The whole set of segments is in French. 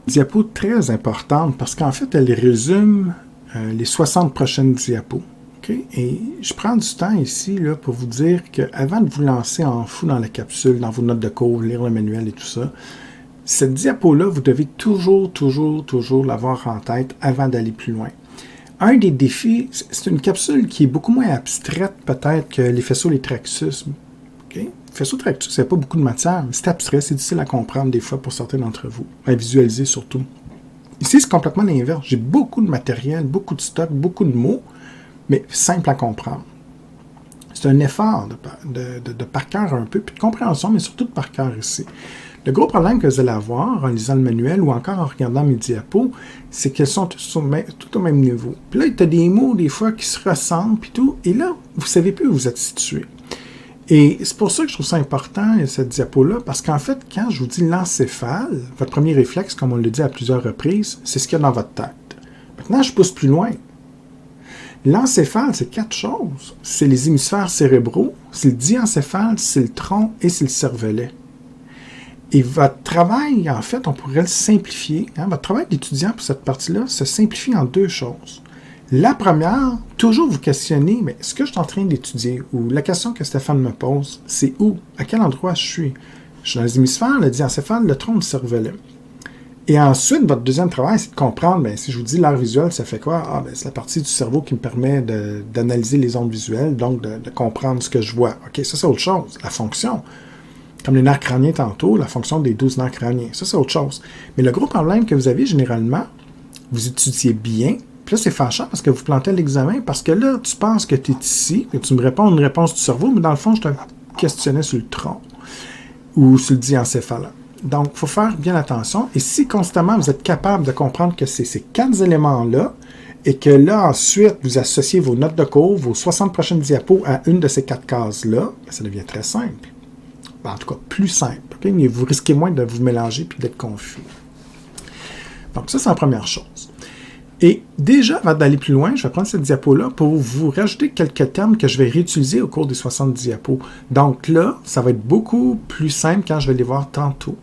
Diapo très importante parce qu'en fait, elle résume les 60 prochaines diapos. Okay? Et je prends du temps ici là, pour vous dire qu'avant de vous lancer en fou dans la capsule, dans vos notes de cours, lire le manuel et tout ça, cette diapo-là, vous devez toujours l'avoir en tête avant d'aller plus loin. Un des défis, c'est une capsule qui est beaucoup moins abstraite peut-être que les faisceaux, les traxus. Okay? Faisceau tractus, il n'y a pas beaucoup de matière, mais c'est abstrait, c'est difficile à comprendre des fois pour certains d'entre vous, à visualiser surtout. Ici, c'est complètement l'inverse. J'ai beaucoup de matériel, beaucoup de stock, beaucoup de mots, mais simple à comprendre. C'est un effort de par cœur un peu, puis de compréhension, mais surtout de par cœur ici. Le gros problème que vous allez avoir en lisant le manuel ou encore en regardant mes diapos, c'est qu'elles sont toutes au même niveau. Puis là, tu as des mots des fois qui se ressemblent, puis tout, et là, vous ne savez plus où vous êtes situé. Et c'est pour ça que je trouve ça important, cette diapo-là, parce qu'en fait, quand je vous dis l'encéphale, votre premier réflexe, comme on le dit à plusieurs reprises, c'est ce qu'il y a dans votre tête. Maintenant, je pousse plus loin. L'encéphale, c'est 4 choses. C'est les hémisphères cérébraux, c'est le diencéphale, c'est le tronc et c'est le cervelet. Et votre travail, en fait, on pourrait le simplifier. Votre travail d'étudiant pour cette partie-là se simplifie en 2 choses. La première, toujours vous questionner, mais est-ce que je suis en train d'étudier? Ou la question que Stéphane me pose, c'est où? À quel endroit je suis? Je suis dans les hémisphères, le diencéphale, le tronc, le cervelet. Et ensuite, votre deuxième travail, c'est de comprendre, bien, si je vous dis l'art visuel, ça fait quoi? Ah, bien, c'est la partie du cerveau qui me permet d'analyser les ondes visuelles, donc de comprendre ce que je vois. OK, ça, c'est autre chose. La fonction. Comme les nerfs crâniens tantôt, la fonction des 12 nerfs crâniens. Ça, c'est autre chose. Mais le gros problème que vous avez généralement, vous étudiez bien, puis là, c'est fâchant parce que vous plantez l'examen, parce que là, tu penses que tu es ici, et tu me réponds une réponse du cerveau, mais dans le fond, je te questionnais sur le tronc ou sur le diencéphale. Donc, il faut faire bien attention. Et si constamment, vous êtes capable de comprendre que c'est ces 4 éléments-là, et que là, ensuite, vous associez vos notes de cours, vos 60 prochaines diapos à une de ces 4 cases-là, ça devient très simple. En tout cas, plus simple. Okay? Mais vous risquez moins de vous mélanger et d'être confus. Donc, ça, c'est la première chose. Et déjà, avant d'aller plus loin, je vais prendre cette diapo-là pour vous rajouter quelques termes que je vais réutiliser au cours des 60 diapos. Donc là, ça va être beaucoup plus simple quand je vais les voir tantôt.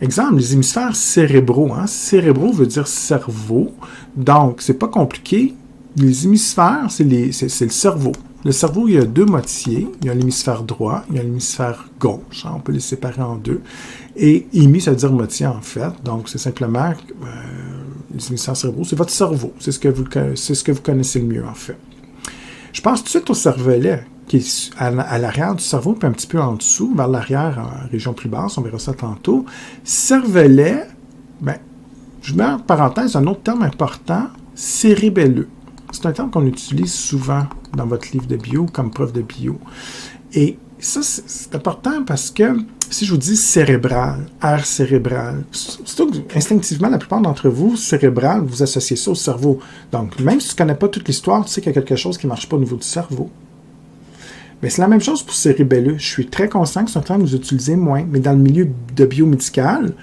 Exemple, les hémisphères cérébraux. Cérébraux veut dire cerveau. Donc, c'est pas compliqué. Les hémisphères, c'est le cerveau. Le cerveau, il y a 2 moitiés. Il y a l'hémisphère droit, il y a l'hémisphère gauche. On peut les séparer en 2. Et hémi, ça veut dire moitié, en fait. Donc, c'est simplement les hémisphères cérébraux. C'est votre cerveau. C'est ce que vous connaissez le mieux, en fait. Je passe tout de suite au cervelet, qui est à l'arrière du cerveau, puis un petit peu en dessous, vers l'arrière, en région plus basse. On verra ça tantôt. Cervelet, je mets en parenthèse un autre terme important, cérébelleux. C'est un terme qu'on utilise souvent dans votre livre de bio, comme prof de bio. Et ça, c'est important parce que si je vous dis cérébral, aire cérébrale, surtout que instinctivement, la plupart d'entre vous, cérébral, vous associez ça au cerveau. Donc, même si tu ne connais pas toute l'histoire, tu sais qu'il y a quelque chose qui ne marche pas au niveau du cerveau. Mais c'est la même chose pour cérébelleux. Je suis très conscient que c'est un terme que vous utilisez moins, mais dans le milieu de biomédical,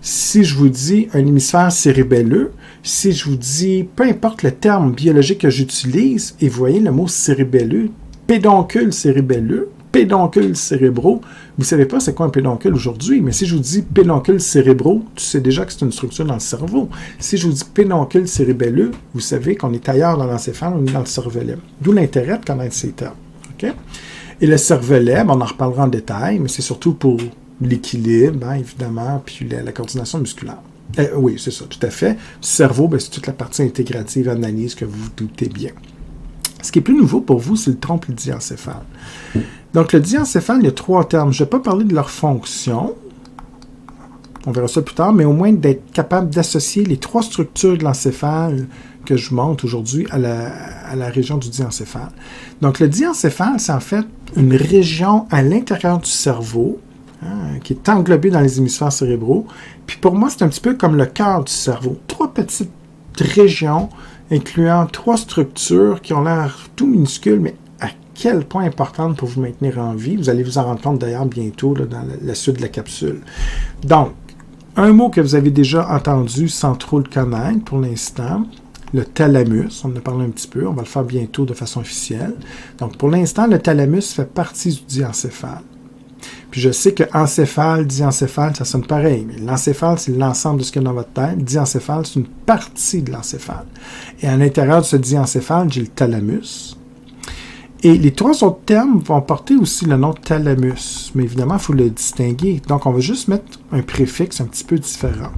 si je vous dis un hémisphère cérébelleux, si je vous dis, peu importe le terme biologique que j'utilise, et vous voyez le mot cérébelleux, pédoncule cérébelleux, pédoncules cérébraux, vous ne savez pas c'est quoi un pédoncule aujourd'hui, mais si je vous dis pédoncules cérébraux, tu sais déjà que c'est une structure dans le cerveau. Si je vous dis pédoncule cérébelleux, vous savez qu'on est ailleurs dans l'encéphale, on est dans le cervelet. D'où l'intérêt de connaître ces termes. Okay? Et le cervelet, on en reparlera en détail, mais c'est surtout pour l'équilibre, évidemment, puis la coordination musculaire. Oui, c'est ça, tout à fait. Le cerveau, c'est toute la partie intégrative, analyse que vous vous doutez bien. Ce qui est plus nouveau pour vous, c'est le tronc et le diencéphale. Donc, le diencéphale, il y a 3 termes. Je ne vais pas parler de leur fonction. On verra ça plus tard, mais au moins d'être capable d'associer les 3 structures de l'encéphale que je vous montre aujourd'hui à la région du diencéphale. Donc, le diencéphale, c'est en fait une région à l'intérieur du cerveau, qui est englobée dans les hémisphères cérébraux. Puis pour moi, c'est un petit peu comme le cœur du cerveau. 3 petites régions incluant 3 structures qui ont l'air tout minuscules, mais à quel point importantes pour vous maintenir en vie. Vous allez vous en rendre compte d'ailleurs bientôt là, dans la suite de la capsule. Donc, un mot que vous avez déjà entendu sans trop le connaître pour l'instant, le thalamus, on en a parlé un petit peu, on va le faire bientôt de façon officielle. Donc, pour l'instant, le thalamus fait partie du diencéphale. Puis je sais que encéphale, diencéphale, ça sonne pareil. Mais l'encéphale, c'est l'ensemble de ce qu'il y a dans votre tête. Diencéphale, c'est une partie de l'encéphale. Et à l'intérieur de ce diencéphale, j'ai le thalamus. Et les trois autres termes vont porter aussi le nom de thalamus. Mais évidemment, il faut le distinguer. Donc, on va juste mettre un préfixe un petit peu différent.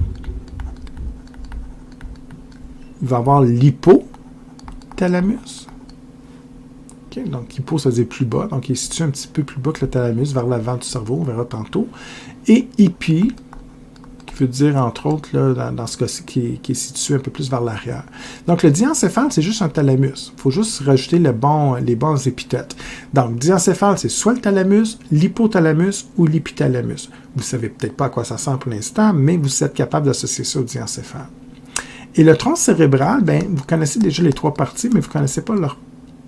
Il va y avoir l'hypothalamus. Okay? Donc, hypo, ça veut dire plus bas. Donc, il est situé un petit peu plus bas que le thalamus, vers l'avant du cerveau. On verra tantôt. Et hippie, qui veut dire, entre autres, là, dans ce cas-ci, qui est situé un peu plus vers l'arrière. Donc, le diencéphale, c'est juste un thalamus. Il faut juste rajouter les bons épithètes. Donc, diencéphale, c'est soit le thalamus, l'hypothalamus ou l'épithalamus. Vous ne savez peut-être pas à quoi ça sert pour l'instant, mais vous êtes capable d'associer ça au diencéphale. Et le tronc cérébral, bien, vous connaissez déjà les trois parties, mais vous ne connaissez pas leur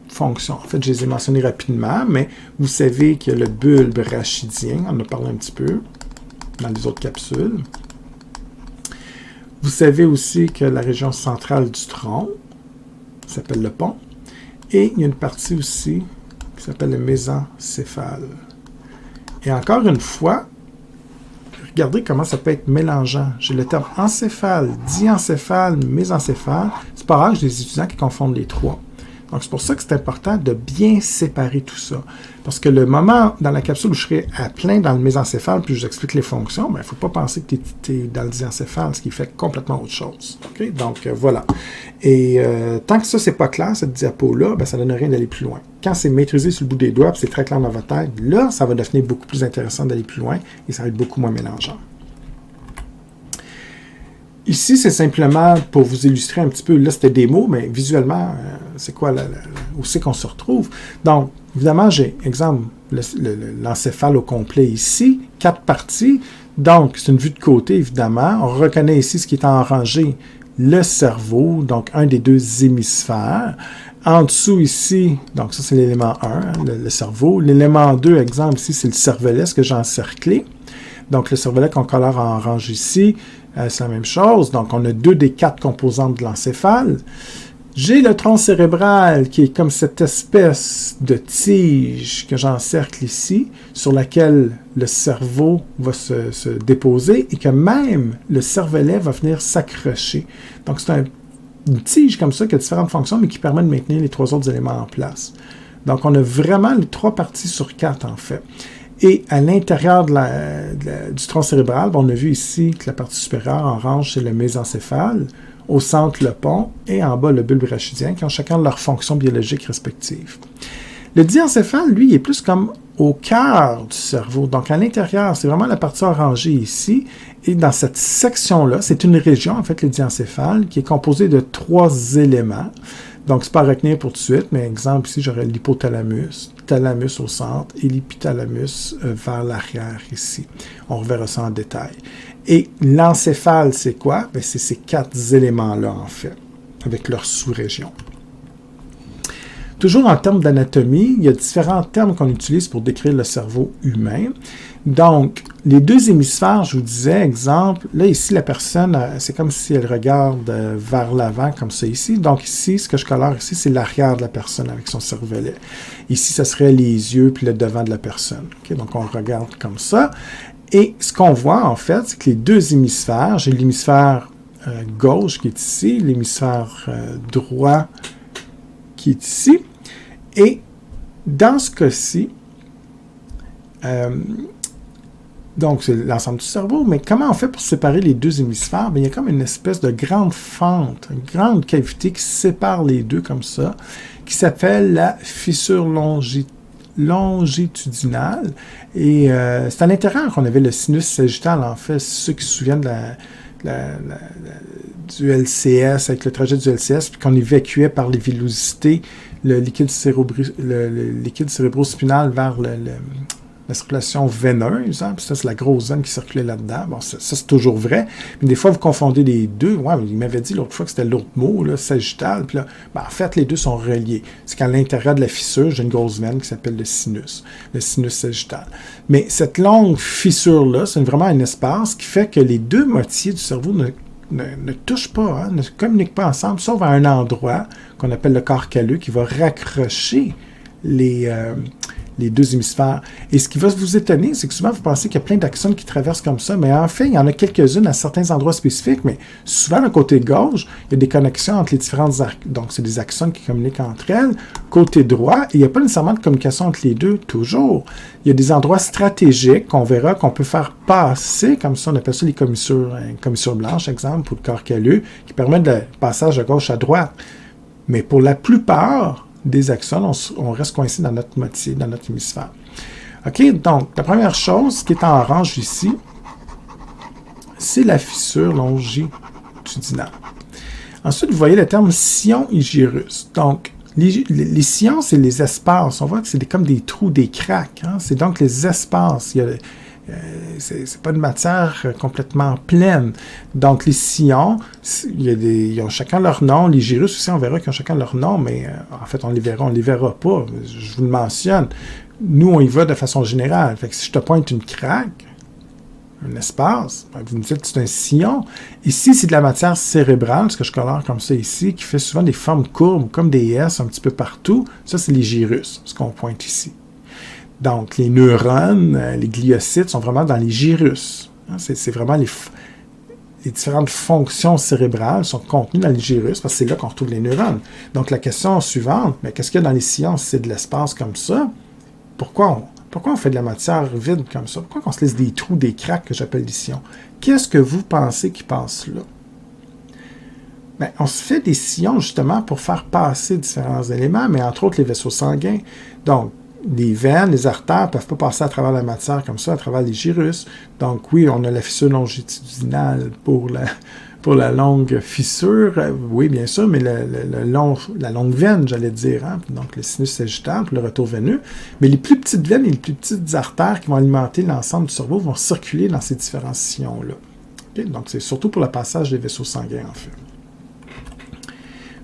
fonction. En fait, je les ai mentionnées rapidement, mais vous savez qu'il y a le bulbe rachidien, on en a parlé un petit peu dans les autres capsules. Vous savez aussi que la région centrale du tronc s'appelle le pont. Et il y a une partie aussi qui s'appelle le mésencéphale. Et encore une fois, regardez comment ça peut être mélangeant. J'ai le terme encéphale, diencéphale, mésencéphale. C'est pas rare que j'ai des étudiants qui confondent les trois. Donc, c'est pour ça que c'est important de bien séparer tout ça. Parce que le moment dans la capsule où je serai à plein dans le mésencéphale, puis je vous explique les fonctions, il ne faut pas penser que tu es dans le diencéphale, ce qui fait complètement autre chose. Okay? Donc, voilà. Et tant que ça, c'est pas clair, cette diapo-là, ben, ça ne donne rien d'aller plus loin. Quand c'est maîtrisé sur le bout des doigts, puis c'est très clair dans votre tête, là, ça va devenir beaucoup plus intéressant d'aller plus loin et ça va être beaucoup moins mélangeant. Ici, c'est simplement pour vous illustrer un petit peu, là c'était des mots, mais visuellement, c'est quoi, où c'est qu'on se retrouve. Donc, évidemment, j'ai, exemple, l'encéphale au complet ici, 4 parties. Donc, c'est une vue de côté, évidemment. On reconnaît ici ce qui est en rangée, le cerveau, donc un des 2 hémisphères. En dessous ici, donc ça c'est l'élément 1, hein, le cerveau. L'élément 2, exemple ici, c'est le cervelet, ce que j'ai encerclé. Donc, le cervelet qu'on colore en orange ici, c'est la même chose. Donc, on a 2 des 4 composantes de l'encéphale. J'ai le tronc cérébral qui est comme cette espèce de tige que j'encercle ici, sur laquelle le cerveau va se déposer et que même le cervelet va venir s'accrocher. Donc, c'est une tige comme ça qui a différentes fonctions, mais qui permet de maintenir les 3 autres éléments en place. Donc, on a vraiment les 3 parties sur 4, en fait. Et à l'intérieur du tronc cérébral, on a vu ici que la partie supérieure, en orange, c'est le mésencéphale, au centre, le pont, et en bas, le bulbe rachidien, qui ont chacun leurs fonctions biologiques respectives. Le diencéphale, lui, il est plus comme au cœur du cerveau. Donc, à l'intérieur, c'est vraiment la partie orangée ici. Et dans cette section-là, c'est une région, en fait, le diencéphale, qui est composée de 3 éléments. Donc, c'est pas à retenir pour tout de suite, mais exemple, ici, j'aurais l'hypothalamus, thalamus au centre et l'hypothalamus vers l'arrière ici. On reverra ça en détail. Et l'encéphale, c'est quoi? Ben, c'est ces 4 éléments-là, en fait, avec leurs sous-régions. Toujours en termes d'anatomie, il y a différents termes qu'on utilise pour décrire le cerveau humain. Donc, les 2 hémisphères, je vous disais, exemple, là, ici, la personne, c'est comme si elle regarde vers l'avant, comme ça ici. Donc, ici, ce que je colore ici, c'est l'arrière de la personne avec son cervelet. Ici, ce serait les yeux puis le devant de la personne. Okay? Donc, on regarde comme ça. Et ce qu'on voit, en fait, c'est que les 2 hémisphères, j'ai l'hémisphère gauche qui est ici, l'hémisphère droit qui est ici. Et dans ce cas-ci, donc c'est l'ensemble du cerveau, mais comment on fait pour séparer les 2 hémisphères? Bien, il y a comme une espèce de grande fente, une grande cavité qui sépare les deux comme ça, qui s'appelle la fissure longitudinale. Et c'est à l'intérieur qu'on avait le sinus sagittal, en fait, ceux qui se souviennent du LCS, avec le trajet du LCS, puis qu'on évacuait par les villosités le liquide cérébrospinal vers la circulation veineuse, hein, puis ça, c'est la grosse veine qui circulait là-dedans. Bon, ça c'est toujours vrai, mais des fois, vous confondez les deux. Ouais, il m'avait dit l'autre fois que c'était l'autre mot, là, sagittal, puis là, ben, en fait, les deux sont reliés. C'est qu'à l'intérieur de la fissure, j'ai une grosse veine qui s'appelle le sinus sagittal. Mais cette longue fissure-là, c'est vraiment un espace qui fait que les 2 moitiés du cerveau ne touchent pas, hein, ne communiquent pas ensemble, sauf à un endroit qu'on appelle le corps calleux qui va raccrocher les les deux hémisphères. Et ce qui va vous étonner, c'est que souvent, vous pensez qu'il y a plein d'axones qui traversent comme ça, mais en fait, il y en a quelques-unes à certains endroits spécifiques, mais souvent, le côté gauche, il y a des connexions entre les différentes donc c'est des axones qui communiquent entre elles. Côté droit, il n'y a pas nécessairement de communication entre les deux, toujours. Il y a des endroits stratégiques qu'on verra qu'on peut faire passer, comme ça, on appelle ça les commissures blanches, exemple, ou le corps calleux, qui permettent le passage de gauche à droite. Mais pour la plupart des axones, on reste coincé dans notre moitié, dans notre hémisphère. OK, donc, la première chose qui est en orange ici, c'est la fissure longitudinale. Ensuite, vous voyez le terme sillon et gyrus. Donc, les sillons, c'est les espaces. On voit que c'est comme des trous, des craques. Hein? C'est donc les espaces. C'est pas une matière complètement pleine. Donc, les sillons, ils ont chacun leur nom. Les gyrus aussi, on verra qu'ils ont chacun leur nom, mais en fait, on les verra pas. Je vous le mentionne. Nous, on y va de façon générale. Fait que si je te pointe une craque, un espace, vous me dites que c'est un sillon. Ici, c'est de la matière cérébrale, ce que je colore comme ça ici, qui fait souvent des formes courbes, comme des S un petit peu partout. Ça, c'est les gyrus, ce qu'on pointe ici. Donc, les neurones, les gliocytes sont vraiment dans les gyrus. C'est vraiment les différentes fonctions cérébrales sont contenues dans les gyrus, parce que c'est là qu'on retrouve les neurones. Donc, la question suivante, mais qu'est-ce qu'il y a dans les sillons? C'est de l'espace comme ça. Pourquoi on fait de la matière vide comme ça? Pourquoi on se laisse des trous, des craques que j'appelle des sillons? Qu'est-ce que vous pensez qui passe là? Bien, on se fait des sillons justement pour faire passer différents éléments, mais entre autres les vaisseaux sanguins. Donc, les veines, les artères ne peuvent pas passer à travers la matière comme ça, à travers les gyrus. Donc oui, on a la fissure longitudinale pour la longue fissure, oui, bien sûr, mais la longue veine, j'allais dire, hein? Donc le sinus sagittal, le retour veineux. Mais les plus petites veines et les plus petites artères qui vont alimenter l'ensemble du cerveau vont circuler dans ces différents sillons-là. Okay? Donc c'est surtout pour le passage des vaisseaux sanguins, en fait.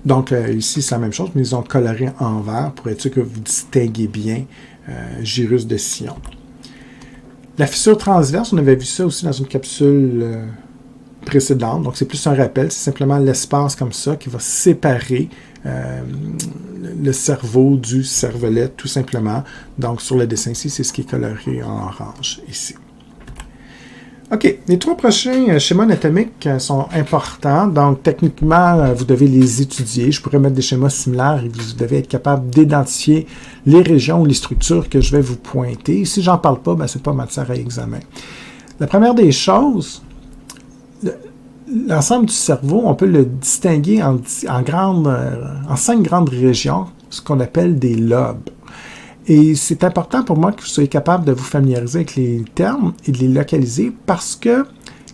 Donc, ici, c'est la même chose, mais ils ont coloré en vert pour être sûr que vous distinguez bien gyrus de sillon. La fissure transverse, on avait vu ça aussi dans une capsule précédente. Donc, c'est plus un rappel. C'est simplement l'espace comme ça qui va séparer le cerveau du cervelet, tout simplement. Donc, sur le dessin ici, c'est ce qui est coloré en orange ici. OK. Les trois prochains schémas anatomiques sont importants. Donc, techniquement, vous devez les étudier. Je pourrais mettre des schémas similaires et vous devez être capable d'identifier les régions ou les structures que je vais vous pointer. Si j'en parle pas, ce n'est pas matière à examen. La première des choses, l'ensemble du cerveau, on peut le distinguer en 5 grandes régions, ce qu'on appelle des lobes. Et c'est important pour moi que vous soyez capable de vous familiariser avec les termes et de les localiser parce que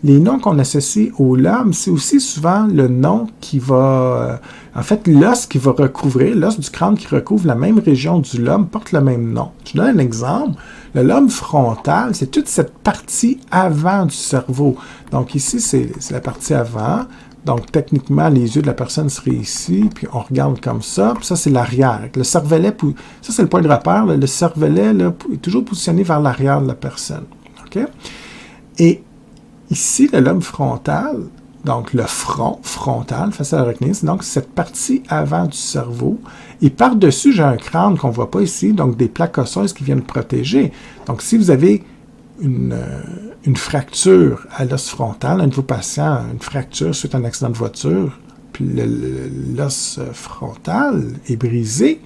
les noms qu'on associe au lobe, c'est aussi souvent le nom qui va... en fait, l'os qui va recouvrir, l'os du crâne qui recouvre la même région du lobe porte le même nom. Je donne un exemple. Le lobe frontal, c'est toute cette partie avant du cerveau. Donc ici, c'est la partie avant. Donc, techniquement, les yeux de la personne seraient ici, puis on regarde comme ça, puis ça, c'est l'arrière. Le cervelet, ça, c'est le point de repère, là, le cervelet là, est toujours positionné vers l'arrière de la personne. OK? Et ici, le lobe frontal, donc le front frontal, facile à retenir, c'est donc cette partie avant du cerveau. Et par-dessus, j'ai un crâne qu'on ne voit pas ici, donc des plaques osseuses qui viennent protéger. Donc, si vous avez une fracture à l'os frontal, un de vos patients, une fracture suite à un accident de voiture, puis l'os frontal est brisé,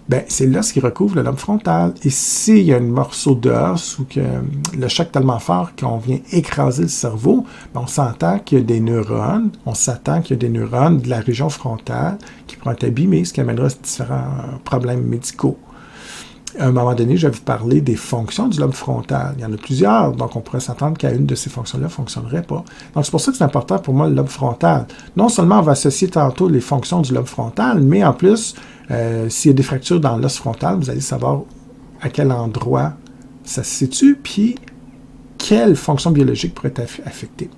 ben, c'est l'os qui recouvre le lobe frontal. Et s'il y a un morceau d'os ou que le choc est tellement fort qu'on vient écraser le cerveau, ben, on s'entend qu'il y a des neurones, on s'attend qu'il y a des neurones de la région frontale qui pourront être abîmés, ce qui amènera différents problèmes médicaux. À un moment donné, je vais vous parler des fonctions du lobe frontal. Il y en a plusieurs, donc on pourrait s'attendre qu'à une de ces fonctions-là ne fonctionnerait pas. Donc, c'est pour ça que c'est important pour moi le lobe frontal. Non seulement on va associer tantôt les fonctions du lobe frontal, mais en plus, s'il y a des fractures dans l'os frontal, vous allez savoir à quel endroit ça se situe, puis quelle fonction biologique pourrait être affectée.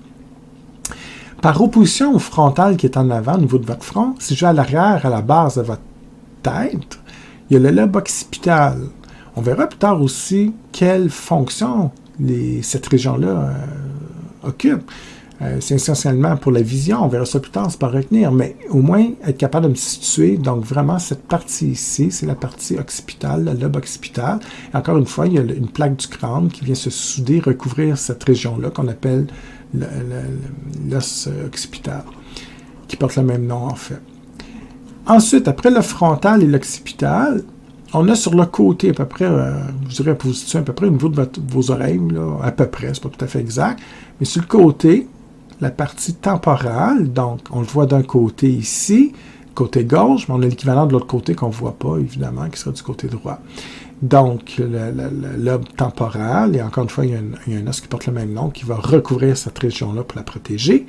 Par opposition au frontal qui est en avant au niveau de votre front, si je vais à l'arrière, à la base de votre tête, il y a le lobe occipital. On verra plus tard aussi quelle fonction cette région-là occupe. C'est essentiellement pour la vision, on verra ça plus tard, c'est pas à retenir, mais au moins être capable de me situer. Donc vraiment, cette partie ici, c'est la partie occipitale, le lobe occipital. Et encore une fois, il y a une plaque du crâne qui vient se souder, recouvrir cette région-là qu'on appelle l'os occipital, qui porte le même nom en fait. Ensuite, après le frontal et l'occipital, on a sur le côté à peu près, je dirais pour vous situer à peu près au niveau de vos oreilles, là, à peu près, c'est pas tout à fait exact, mais sur le côté, la partie temporale, donc on le voit d'un côté ici, côté gauche, mais on a l'équivalent de l'autre côté qu'on ne voit pas, évidemment, qui sera du côté droit. Donc, le lobe temporal, et encore une fois, il y a un os qui porte le même nom, qui va recouvrir cette région-là pour la protéger.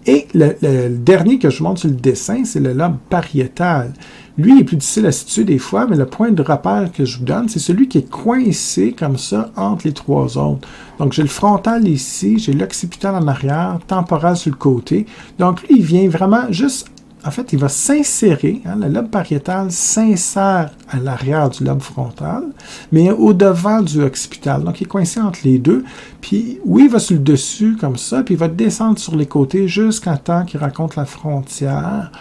Et le dernier que je vous montre sur le dessin, c'est le lobe pariétal. Lui, il est plus difficile à situer des fois, mais le point de repère que je vous donne, c'est celui qui est coincé comme ça entre les trois autres. Donc, j'ai le frontal ici, j'ai l'occipital en arrière, temporal sur le côté. Donc, lui, il vient vraiment juste... En fait, il va s'insérer, hein, le lobe pariétal s'insère à l'arrière du lobe frontal, mais au-devant du occipital. Donc, il est coincé entre les deux. Puis, oui, il va sur le dessus, comme ça, puis il va descendre sur les côtés jusqu'à temps qu'il rencontre la frontière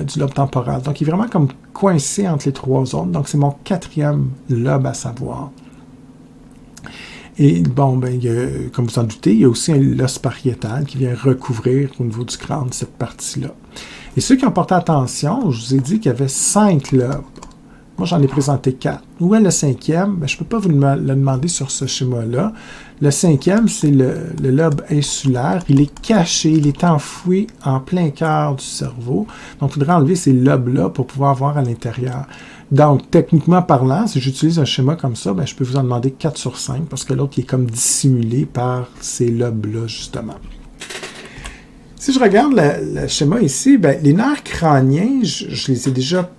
du lobe temporal. Donc, il est vraiment comme coincé entre les trois zones. Donc, c'est mon quatrième lobe à savoir. Et bon, ben, comme vous en doutez, il y a aussi l'os pariétal qui vient recouvrir au niveau du crâne cette partie-là. Et ceux qui ont porté attention, je vous ai dit qu'il y avait 5 lobes. Moi, j'en ai présenté 4. Où est le 5e? Ben, je ne peux pas vous le demander sur ce schéma-là. Le 5e, c'est le lobe insulaire. Il est caché, il est enfoui en plein cœur du cerveau. Donc, il faudrait enlever ces lobes-là pour pouvoir voir à l'intérieur. Donc, techniquement parlant, si j'utilise un schéma comme ça, ben, je peux vous en demander 4 sur 5 parce que l'autre est comme dissimulé par ces lobes-là, justement. Si je regarde le schéma ici, ben, les nerfs crâniens, je les ai déjà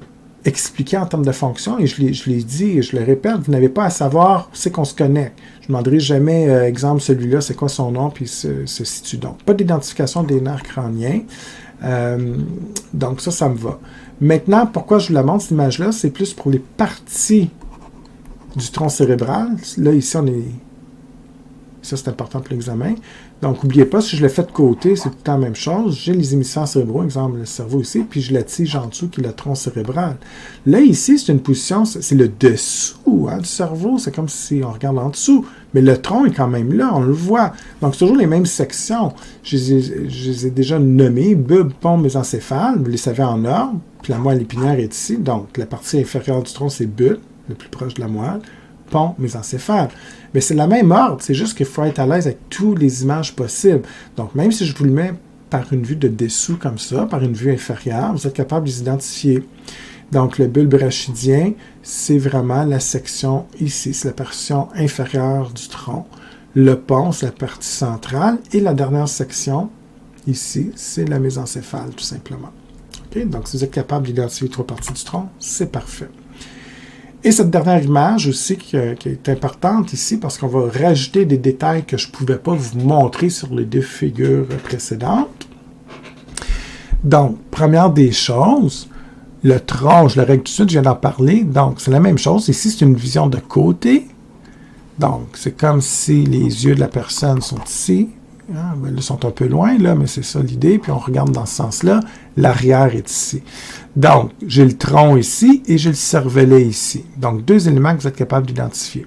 expliqués en termes de fonction et je l'ai dit et je le répète, vous n'avez pas à savoir où c'est qu'on se connecte. Je ne demanderai jamais, exemple, celui-là, c'est quoi son nom, puis se situe donc. Pas d'identification des nerfs crâniens. Donc ça me va. Maintenant, pourquoi je vous la montre, cette image-là, c'est plus pour les parties du tronc cérébral. Là, ici, on est... Ça, c'est important pour l'examen. Donc, n'oubliez pas, si je le fais de côté, c'est tout le temps la même chose. J'ai les hémisphères cérébraux, exemple le cerveau ici, puis je la tige en dessous, qui est le tronc cérébral. Là, ici, c'est une position, c'est le dessous du cerveau. C'est comme si on regarde en dessous. Mais le tronc est quand même là, on le voit. Donc, c'est toujours les mêmes sections. Je les ai déjà nommées, bulbe, pont, mésencéphale. Vous les savez en ordre. Puis la moelle épinière est ici. Donc, la partie inférieure du tronc, c'est bulbe, le plus proche de la moelle. Pont, mésencéphale. Mais c'est la même ordre, c'est juste qu'il faut être à l'aise avec toutes les images possibles. Donc, même si je vous le mets par une vue de dessous comme ça, par une vue inférieure, vous êtes capable de les identifier. Donc, le bulbe rachidien, c'est vraiment la section ici, c'est la portion inférieure du tronc. Le pont, c'est la partie centrale. Et la dernière section, ici, c'est la mésencéphale, tout simplement. Okay? Donc, si vous êtes capable d'identifier les trois parties du tronc, c'est parfait. Et cette dernière image aussi qui est importante ici parce qu'on va rajouter des détails que je ne pouvais pas vous montrer sur les deux figures précédentes. Donc, première des choses, le tronc, je le règle tout de suite, je viens d'en parler. Donc, c'est la même chose. Ici, c'est une vision de côté. Donc, c'est comme si les yeux de la personne sont ici. Hein, ils sont un peu loin, là, mais c'est ça l'idée. Puis on regarde dans ce sens-là. L'arrière est ici. Donc, j'ai le tronc ici et j'ai le cervelet ici. Donc, deux éléments que vous êtes capable d'identifier.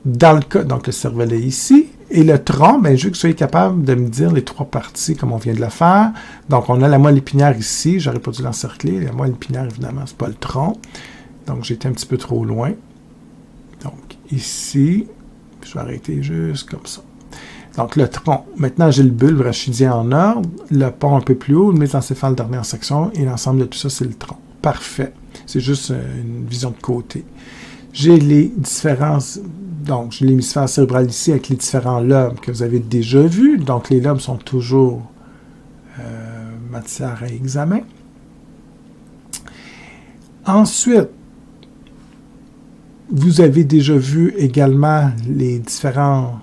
Dans le cas, donc le cervelet ici, et le tronc, bien, je veux que vous soyez capable de me dire les trois parties comme on vient de le faire. Donc, on a la moelle épinière ici. J'aurais pas dû l'encercler. La moelle épinière, évidemment, c'est pas le tronc. Donc, j'ai été un petit peu trop loin. Donc, ici, je vais arrêter juste comme ça. Donc, le tronc. Maintenant, j'ai le bulbe rachidien en ordre, le pont un peu plus haut, le mésencéphale dernière section, et l'ensemble de tout ça, c'est le tronc. Parfait. C'est juste une vision de côté. J'ai les différences, donc j'ai l'hémisphère cérébral ici avec les différents lobes que vous avez déjà vus. Donc, les lobes sont toujours matière à examen. Ensuite, vous avez déjà vu également les différents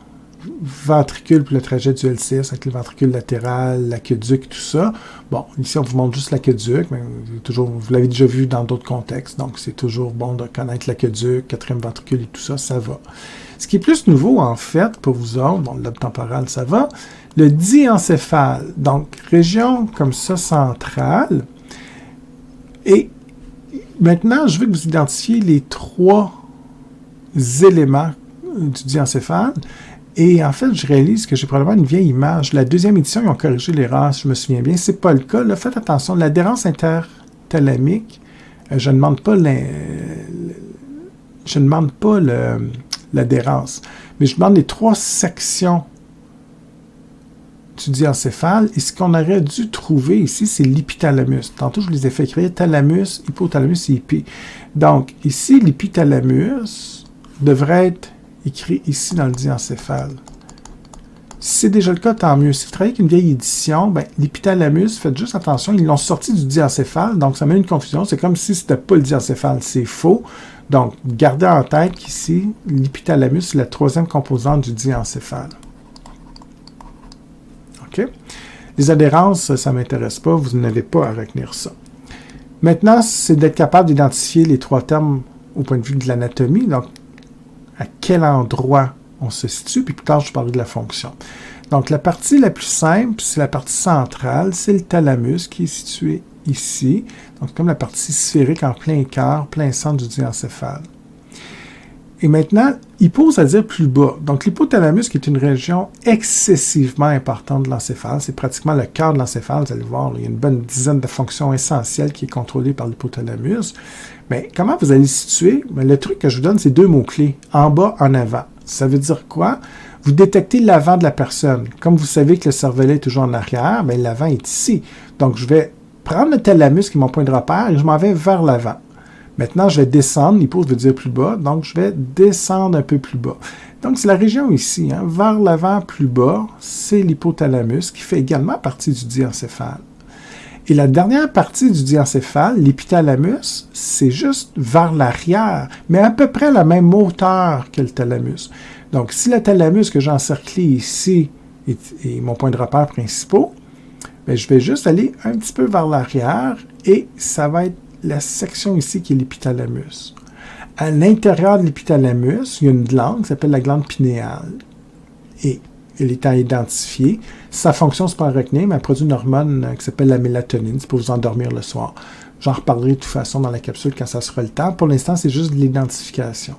ventricule pour le trajet du LCS avec le ventricule latéral, l'aqueduc, tout ça. Bon, ici, on vous montre juste l'aqueduc, mais vous l'avez déjà vu dans d'autres contextes, donc c'est toujours bon de connaître l'aqueduc, quatrième ventricule et tout ça, ça va. Ce qui est plus nouveau, en fait, pour vous autres, bon, le lobe temporal, ça va, le diencéphale, donc région comme ça centrale, et maintenant, je veux que vous identifiez les 3 éléments du diencéphale. Et en fait, je réalise que j'ai probablement une vieille image. La deuxième édition, ils ont corrigé l'erreur, si je me souviens bien. Ce n'est pas le cas. Là, faites attention. L'adhérence interthalamique, je ne demande pas l'adhérence, mais je demande les 3 sections du diencéphale. Et ce qu'on aurait dû trouver ici, c'est l'hypothalamus. Tantôt, je les ai fait écrire thalamus, hypothalamus et hippé. Donc, ici, l'hypothalamus devrait être écrit ici dans le diencéphale. Si c'est déjà le cas, tant mieux. Si vous travaillez avec une vieille édition, ben, l'hypothalamus, faites juste attention, ils l'ont sorti du diencéphale, donc ça met une confusion. C'est comme si c'était pas le diencéphale, c'est faux. Donc, gardez en tête qu'ici, l'hypothalamus, c'est la 3e composante du diencéphale. OK? Les adhérences, ça ne m'intéresse pas, vous n'avez pas à retenir ça. Maintenant, c'est d'être capable d'identifier les 3 termes au point de vue de l'anatomie. Donc, à quel endroit on se situe, puis plus tard, je parlerai de la fonction. Donc, la partie la plus simple, c'est la partie centrale, c'est le thalamus qui est situé ici. Donc, comme la partie sphérique en plein cœur, plein centre du diencéphale. Et maintenant, hypo, c'est-à-dire plus bas. Donc, l'hypothalamus, qui est une région excessivement importante de l'encéphale, c'est pratiquement le cœur de l'encéphale, vous allez voir, là, il y a une bonne dizaine de fonctions essentielles qui est contrôlée par l'hypothalamus. Mais comment vous allez le situer? Bien, le truc que je vous donne, c'est 2 mots-clés, en bas, en avant. Ça veut dire quoi? Vous détectez l'avant de la personne. Comme vous savez que le cervelet est toujours en arrière, bien, l'avant est ici. Donc, je vais prendre le thalamus, qui est mon point de repère, et je m'en vais vers l'avant. Maintenant, je vais descendre, l'hypo veut dire plus bas, donc je vais descendre un peu plus bas. Donc, c'est la région ici, hein, vers l'avant plus bas, c'est l'hypothalamus, qui fait également partie du diencéphale. Et la dernière partie du diencéphale, l'hypothalamus, c'est juste vers l'arrière, mais à peu près la même hauteur que le thalamus. Donc, si le thalamus que j'ai encerclé ici est mon point de repère principal, bien, je vais juste aller un petit peu vers l'arrière et ça va être la section ici qui est l'hypothalamus. À l'intérieur de l'hypothalamus, il y a une glande qui s'appelle la glande pinéale. Et elle étant identifiée, sa fonction, c'est pas à retenir, mais elle produit une hormone qui s'appelle la mélatonine, c'est pour vous endormir le soir. J'en reparlerai de toute façon dans la capsule quand ça sera le temps. Pour l'instant, c'est juste de l'identification.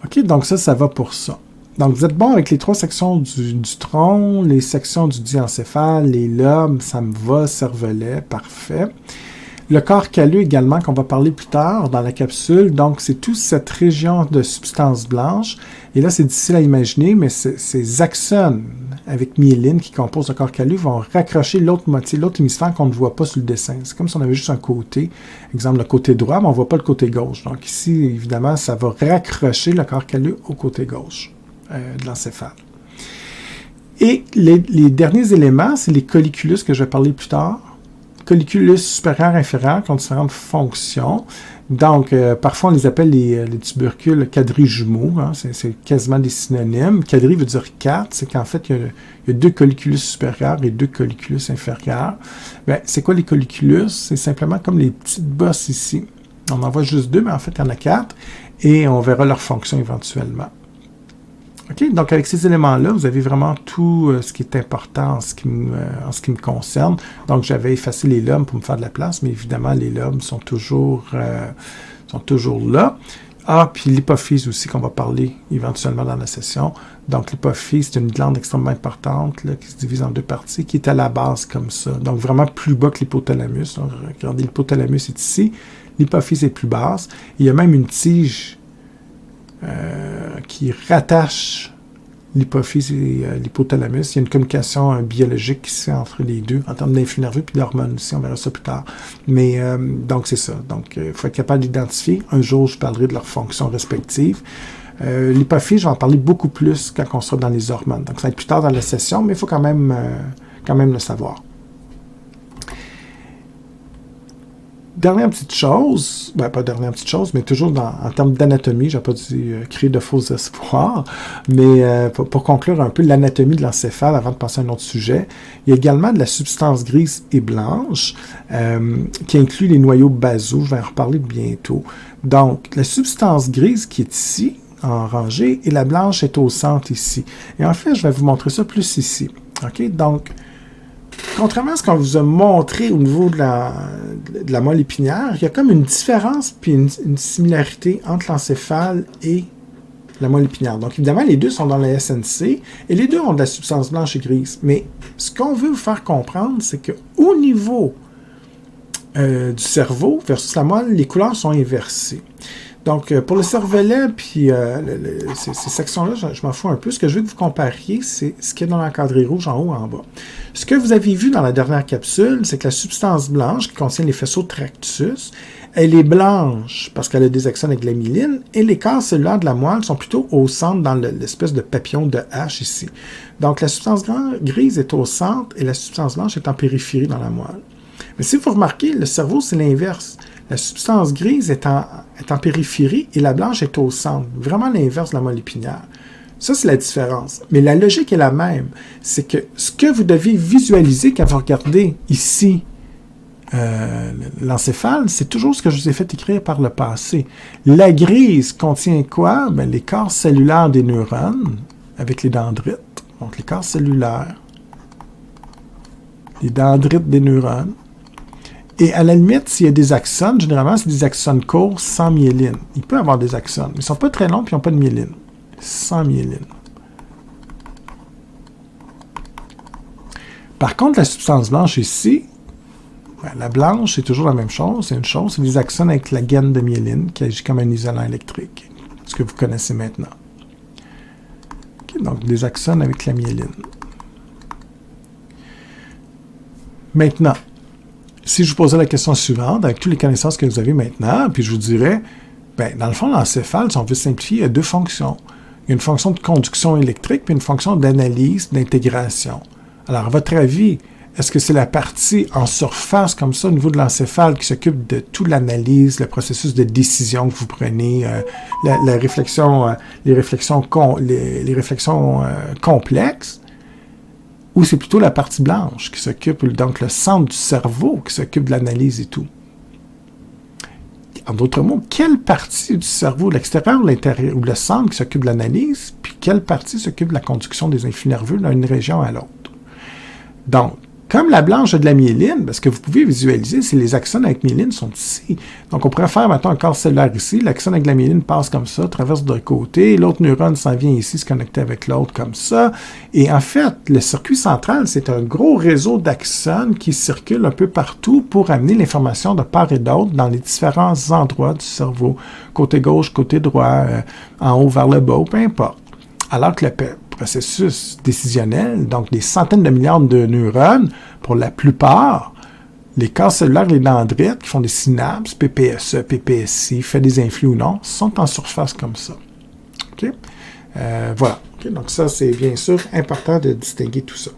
OK, donc ça va pour ça. Donc, vous êtes bon avec les 3 sections du tronc, les sections du diencéphale, les lobes, ça me va, cervelet, parfait. Le corps calleux également, qu'on va parler plus tard dans la capsule. Donc, c'est toute cette région de substance blanche. Et là, c'est difficile à imaginer, mais ces axones avec myéline qui composent le corps calleux vont raccrocher l'autre moitié, l'autre hémisphère qu'on ne voit pas sur le dessin. C'est comme si on avait juste un côté, exemple le côté droit, mais on ne voit pas le côté gauche. Donc ici, évidemment, ça va raccrocher le corps calleux au côté gauche de l'encéphale. Et les derniers éléments, c'est les colliculus que je vais parler plus tard. Colliculus supérieur, inférieur, qui ont différentes fonctions. Donc, parfois, on les appelle les tubercules quadrijumeaux. Hein, c'est quasiment des synonymes. Quadri veut dire 4. C'est qu'en fait, il y a 2 colliculus supérieurs et 2 colliculus inférieurs. Bien, c'est quoi les colliculus? C'est simplement comme les petites bosses ici. On en voit juste 2, mais en fait, il y en a 4. Et on verra leur fonction éventuellement. OK, donc avec ces éléments-là, vous avez vraiment tout ce qui est important en ce qui me concerne. Donc, j'avais effacé les lobes pour me faire de la place, mais évidemment, les lobes sont toujours là. Ah, puis l'hypophyse aussi, qu'on va parler éventuellement dans la session. Donc, l'hypophyse, c'est une glande extrêmement importante là, qui se divise en 2 parties, qui est à la base comme ça. Donc, vraiment plus bas que l'hypothalamus. Donc, regardez, l'hypothalamus est ici. L'hypophyse est plus basse. Il y a même une tige qui rattache l'hypophyse et l'hypothalamus. Il y a une communication biologique qui se fait entre les deux, en termes d'influx nerveux et d'hormones aussi, on verra ça plus tard. Mais donc c'est ça. Donc il faut être capable d'identifier. Un jour, je parlerai de leurs fonctions respectives. L'hypophyse, je vais en parler beaucoup plus quand on sera dans les hormones. Donc ça va être plus tard dans la session, mais il faut quand même le savoir. Dernière petite chose, ben pas dernière petite chose, mais toujours en termes d'anatomie, j'ai pas dû créer de faux espoirs, mais pour conclure un peu l'anatomie de l'encéphale avant de passer à un autre sujet, il y a également de la substance grise et blanche qui inclut les noyaux basaux, je vais en reparler bientôt. Donc, la substance grise qui est ici, en rangée, et la blanche est au centre ici. Et en fait, je vais vous montrer ça plus ici. OK? Donc, contrairement à ce qu'on vous a montré au niveau de la moelle épinière, il y a comme une différence puis une similarité entre l'encéphale et la moelle épinière. Donc, évidemment, les deux sont dans la SNC et les deux ont de la substance blanche et grise. Mais ce qu'on veut vous faire comprendre, c'est qu'au niveau du cerveau versus la moelle, les couleurs sont inversées. Donc, pour le cervelet, puis ces sections-là, je m'en fous un peu. Ce que je veux que vous compariez, c'est ce qu'il y a dans l'encadré rouge en haut et en bas. Ce que vous avez vu dans la dernière capsule, c'est que la substance blanche qui contient les faisceaux tractus, elle est blanche parce qu'elle a des axones avec de la myéline, et les corps cellulaires de la moelle sont plutôt au centre dans l'espèce de papillon de H ici. Donc, la substance grise est au centre et la substance blanche est en périphérie dans la moelle. Mais si vous remarquez, le cerveau, c'est l'inverse. La substance grise est en périphérie et la blanche est au centre. Vraiment l'inverse de la moelle épinière. Ça, c'est la différence. Mais la logique est la même. C'est que ce que vous devez visualiser quand vous regardez ici l'encéphale, c'est toujours ce que je vous ai fait écrire par le passé. La grise contient quoi? Bien, les corps cellulaires des neurones avec les dendrites. Donc, les corps cellulaires, les dendrites des neurones. Et à la limite, s'il y a des axones, généralement, c'est des axones courts sans myéline. Il peut y avoir des axones, mais ils ne sont pas très longs et ils n'ont pas de myéline. Sans myéline. Par contre, la substance blanche ici, ben, la blanche, c'est toujours la même chose. C'est une chose, c'est des axones avec la gaine de myéline qui agit comme un isolant électrique. Ce que vous connaissez maintenant. Okay, donc, des axones avec la myéline. Maintenant, si je vous posais la question suivante, avec toutes les connaissances que vous avez maintenant, puis je vous dirais, ben, dans le fond, l'encéphale, si on veut simplifier, il y a deux fonctions. Il y a une fonction de conduction électrique, puis une fonction d'analyse, d'intégration. Alors, à votre avis, est-ce que c'est la partie en surface, comme ça, au niveau de l'encéphale, qui s'occupe de toute l'analyse, le processus de décision que vous prenez, la réflexion, les réflexions complexes, ou c'est plutôt la partie blanche qui s'occupe, donc le centre du cerveau qui s'occupe de l'analyse et tout? En d'autres mots, quelle partie du cerveau, l'extérieur ou l'intérieur, ou le centre qui s'occupe de l'analyse, puis quelle partie s'occupe de la conduction des influx nerveux d'une région à l'autre? Donc, comme la blanche a de la myéline, ce que vous pouvez visualiser, c'est les axones avec myéline sont ici. Donc, on pourrait faire maintenant un corps cellulaire ici. L'axone avec la myéline passe comme ça, traverse d'un côté. L'autre neurone s'en vient ici, se connecter avec l'autre comme ça. Et en fait, le circuit central, c'est un gros réseau d'axones qui circulent un peu partout pour amener l'information de part et d'autre dans les différents endroits du cerveau. Côté gauche, côté droit, en haut vers le bas, peu importe. Alors que le processus décisionnel, donc des centaines de milliards de neurones, pour la plupart, les corps cellulaires, les dendrites, qui font des synapses, PPSE, PPSI, fait des influx ou non, sont en surface comme ça. OK? Voilà. Okay? Donc ça, c'est bien sûr important de distinguer tout ça.